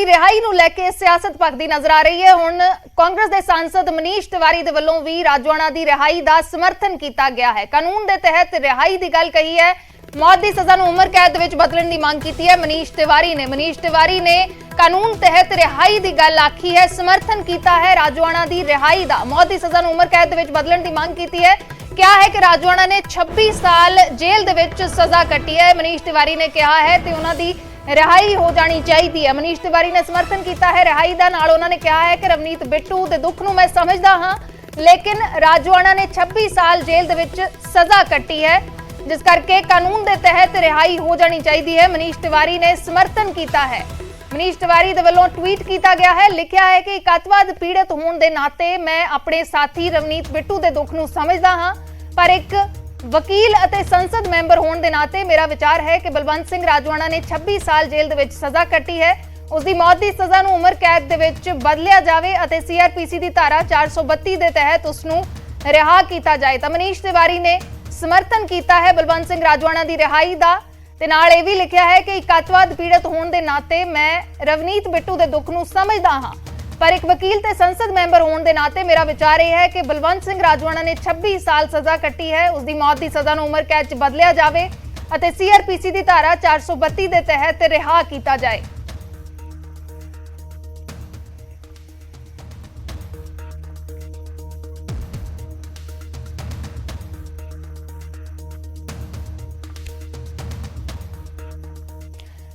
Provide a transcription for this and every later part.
ਦੀ ਰਿਹਾਈ ਨੂੰ ਲੈ ਕੇ ਸਿਆਸਤ ਭਖਦੀ ਨਜ਼ਰ ਆ ਰਹੀ ਹੈ। ਹੁਣ ਕਾਂਗਰਸ ਦੇ सांसद ਮਨੀਸ਼ ਤਿਵਾਰੀ ਦੇ ਵੱਲੋਂ ਵੀ ਰਾਜਵਾਨਾ ਦੀ ਰਿਹਾਈ ਦਾ ਸਮਰਥਨ ਕੀਤਾ ਗਿਆ ਹੈ। ਕਾਨੂੰਨ ਦੇ ਤਹਿਤ ਰਿਹਾਈ ਦੀ ਗੱਲ ਕਹੀ ਹੈ। मौत की सजा ਨੂੰ ਉਮਰ ਕੈਦ ਵਿੱਚ ਬਦਲਣ ਦੀ ਮੰਗ ਕੀਤੀ ਹੈ। ਮਨੀਸ਼ ਤਿਵਾਰੀ ਨੇ ਕਾਨੂੰਨ ਤਹਿਤ ਰਿਹਾਈ ਦੀ ਗੱਲ ਆਖੀ ਹੈ, ਸਮਰਥਨ ਕੀਤਾ ਹੈ ਰਾਜਵਾਨਾ ਦੀ ਰਿਹਾਈ ਦਾ। मौत की सजा ਨੂੰ ਉਮਰ ਕੈਦ ਵਿੱਚ ਬਦਲਣ ਦੀ ਮੰਗ ਕੀਤੀ ਹੈ। ਕਿਹਾ ਹੈ ਕਿ ਰਾਜਵਾਨਾ ਨੇ 26 ਸਾਲ ਜੇਲ੍ਹ ਦੇ ਵਿੱਚ ਸਜ਼ਾ ਕੱਟੀ ਹੈ। ਮਨੀਸ਼ ਤਿਵਾਰੀ ਨੇ ਕਿਹਾ ਹੈ ਤੇ ਉਹਨਾਂ ਦੀ ਰਿਹਾਈ ਹੋ ਜਾਣੀ ਚਾਹੀਦੀ ਹੈ। ਮਨੀਸ਼ ਤਿਵਾਰੀ ਨੇ ਸਮਰਥਨ ਕੀਤਾ ਹੈ ਰਿਹਾਈ ਦਾ। ਨਾਲ ਉਹਨਾਂ ਨੇ ਕਿਹਾ ਹੈ ਕਿ ਰਵਨੀਤ ਬਿੱਟੂ ਦੇ ਦੁੱਖ ਨੂੰ ਮੈਂ ਸਮਝਦਾ ਹਾਂ, ਲੇਕਿਨ ਰਾਜਵਾਨਾ ਨੇ 26 ਸਾਲ ਜੇਲ੍ਹ ਦੇ ਵਿੱਚ ਸਜ਼ਾ ਕੱਟੀ ਹੈ, जिस करके कानून के तहत रिहाई हो जानी चाहिए है। मनीष तिवारी ने समर्थन किया है। मनीष तिवारी दे वल्लों ट्वीट किया गया है, लिखा है कि अतवाद पीड़ित होने के नाते मैं अपने साथी रवनीत बिट्टू के दुख नूं समझदा हां, पर एक वकील अते संसद मैंबर होने के नाते मेरा विचार है कि बलवंत सिंह राजवाना ने 26 साल जेल दे विच सज़ा कट्टी है। उसकी मौत की सज़ा नूं उमर कैद दे विच बदलिया जाए अते CRPC की धारा 432 के तहत उसनूं रिहा किया जाए। तो मनीष तिवारी ने समर्थन किया है बलवंत सिंह राजवाना की रिहाई का। ते नाल यह भी लिखा है कि अतवाद पीड़ित होने के नाते मैं रवनीत बिट्टू के दुख नूं समझदा हां, पर एक वकील ते संसद मैंबर होने के नाते मेरा विचार यह है कि बलवंत सिंह राजवाना ने 26 साल सज़ा कट्टी है। उसकी मौत की सज़ा नूं उमर कैद च बदलिया जाए अते CRPC की धारा 432 के तहत रिहा किया जाए।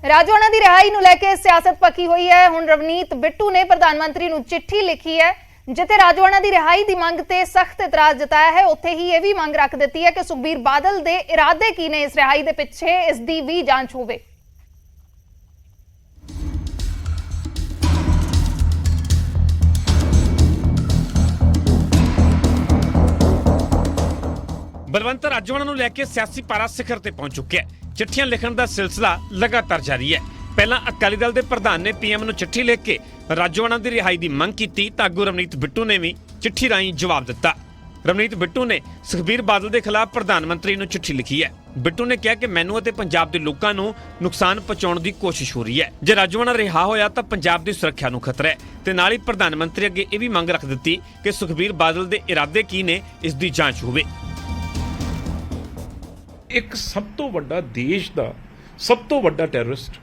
राजवाना की रिहाई नूं लैके सियासत पकी हुई है। हुण रवनीत बिट्टू ने प्रधानमंत्री नूं चिट्ठी लिखी है, जिथे राजवाना की रिहाई की मंग ते सख्त इतराज जताया है, उत्थे ही यह भी मंग रख दी है कि सुखबीर बादल के इरादे की ने इस रिहाई के पिछे, इसकी भी जांच होवे। बलवंत राजवाना नूं लैके सियासी पारा सिखर ते पहुंच चुके हैं। चिट्ठियां लिखण दा सिलसिला लगातार जारी है। पहला अकाली दल के प्रधान ने PM नूं चिट्ठी लिख के राजवाना की रिहाई की मंग की, तां अगू रवनीत बिट्टू ने भी चिट्ठी राही जवाब दिता। रवनीत बिट्टू ने सुखबीर बादल के खिलाफ प्रधानमंत्री नूं चिट्ठी लिखी है। बिट्टू ने कहा कि मैनू अते पंजाब के लोगों नूं नुकसान पहुंचाउण की कोशिश हो रही है। जे राजवाना रिहा होया तां पंजाब की सुरक्षा नूं खतरा है। ते नाल ही प्रधानमंत्री अगे यह भी मंग रख दी कि सुखबीर बादल के इरादे की ने, इसकी जांच होवे। एक सब तो वड्डा देश का सब तो वड्डा टैररिस्ट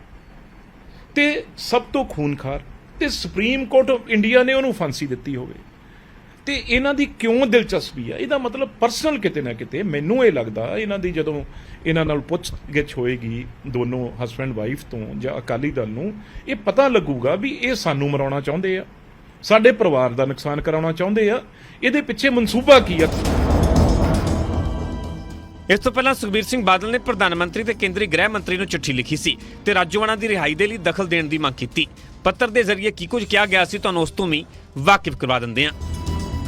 ते सब तो खूनखार ते सुप्रीम कोर्ट ऑफ इंडिया ने उन्होंने फांसी दी होवे ते इन्हां दी क्यों दिलचस्पी है? इहदा मतलब पर्सनल किते ना किते मैनूं ये लगदा इन्हां दी जदों इन्हां नाल पुछ गिछ होएगी दोनों हसबैंड वाइफ तो जां अकाली दल नूं, ये पता लगूगा भी ये सानूं मराउणा चाहुंदे आ, साडे परिवार दा नुकसान कराउणा चाहुंदे आ, इहदे पिछे मनसूबा की आ। इस तो पहला सुखबीर सिंह बादल ने प्रधानमंत्री ते केंद्रीय गृह मंत्री नूं चिट्ठी लिखी सी ते राजवाना की रिहाई दे लई दखल देण दी मंग कीती। पत्र के जरिए की कुछ कहा गया सी तुहानूं उस तों भी वाकिफ करवा दिंदे हां।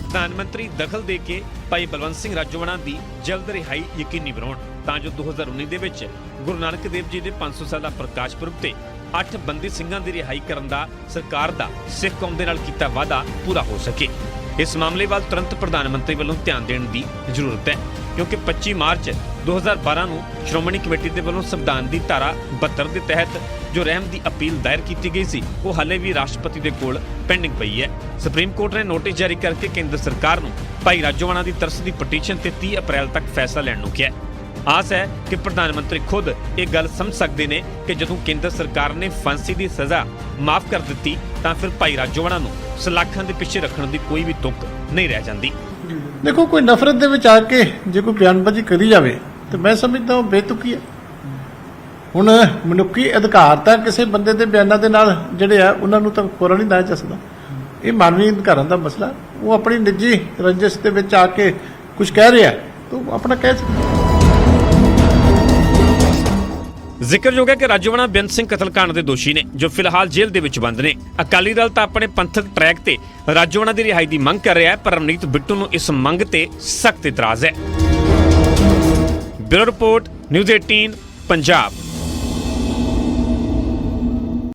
प्रधानमंत्री दखल दे के भाई बलवंत सिंह राजवाना की जल्द रिहाई यकीनी बनाउण तां जो 2019 दे विच गुरु नानक देव जी के 500 साल प्रकाश पुरब ते 8 बंदी सिंघां की रिहाई करन दा सरकार दा सिख कौम दे नाल कीता वादा पूरा हो सके। इस मामले वाल तुरंत प्रधानमंत्री वालों ध्यान देने की जरूरत है, क्योंकि 25 मार्च 2012 ਨੂੰ ਸ਼੍ਰੋਮਣੀ ਕਮੇਟੀ ਦੇ ਵੱਲੋਂ ਸੰਵਿਧਾਨ ਦੀ ਧਾਰਾ 72 ਦੇ ਤਹਿਤ ਜੋ ਰਹਿਮ ਦੀ ਅਪੀਲ ਦਾਇਰ ਕੀਤੀ ਗਈ ਸੀ, ਉਹ ਹਾਲੇ ਵੀ ਰਾਸ਼ਟਰਪਤੀ ਦੇ ਕੋਲ ਪੈਂਡਿੰਗ ਪਈ ਹੈ। ਸੁਪਰੀਮ ਕੋਰਟ ਨੇ ਨੋਟਿਸ ਜਾਰੀ ਕਰਕੇ ਕੇਂਦਰ ਸਰਕਾਰ ਨੂੰ ਭਾਈ ਰਾਜਵਾਨਾ ਦੀ ਤਰਸ ਦੀ ਪਟੀਸ਼ਨ ਤੇ 30 ਅਪ੍ਰੈਲ ਤੱਕ ਫੈਸਲਾ ਲੈਣ ਨੂੰ ਕਿਹਾ ਹੈ। ਆਸ ਹੈ ਕਿ ਪ੍ਰਧਾਨ ਮੰਤਰੀ ਖੁਦ ਇਹ ਗੱਲ ਸਮਝ ਸਕਦੇ ਨੇ ਕਿ ਜਦੋਂ ਕੇਂਦਰ ਸਰਕਾਰ ਨੇ ਫਾਂਸੀ ਦੀ ਸਜ਼ਾ ਮਾਫ ਕਰ ਦਿੱਤੀ ਤਾਂ ਫਿਰ ਭਾਈ ਰਾਜਵਾਨਾ ਨੂੰ ਸਲਾਖਾਂ ਦੇ ਪਿੱਛੇ ਰੱਖਣ ਦੀ ਕੋਈ ਵੀ ਤੁਕ ਨਹੀਂ ਰਹਿ ਜਾਂਦੀ। देखो कोई नफरत दे विच आके जे कोई बयानबाजी करी जाए तो मैं समझदा वो बेतुकी है। हुण मनुक्खी अधिकार तां किसी बंदे दे बयानां दे नाल जिहड़े आ उन्हां नूं तां कोरा नहीं दाया जा सकदा। ये मानवी अधिकारां दा मसला, वो अपनी निजी रंजिश दे विच आके कुछ कह रहा तो अपना कह सकदा। ਜ਼ਿਕਰਯੋਗ ਹੈ ਕਿ ਰਾਜਵਾਨਾ ਬੇਅੰਤ ਸਿੰਘ ਕਤਲकांड ਦੇ ਦੋਸ਼ੀ ਨੇ ਜੋ ਫਿਲਹਾਲ ਜੇਲ੍ਹ ਦੇ ਵਿੱਚ ਬੰਦ ਨੇ। ਅਕਾਲੀ ਦਲ ਤਾਂ ਆਪਣੇ ਪੰਥਕ ਟਰੈਕ ਤੇ ਰਾਜਵਾਨਾ ਦੀ ਰਿਹਾਈ ਦੀ ਮੰਗ ਕਰ ਰਿਹਾ ਹੈ, ਪਰ ਰਵਨੀਤ ਬਿੱਟੂ ਨੂੰ ਇਸ ਮੰਗ ਤੇ ਸਖਤ ਇਤਰਾਜ਼ ਹੈ। Bureau report, news 18 Punjab.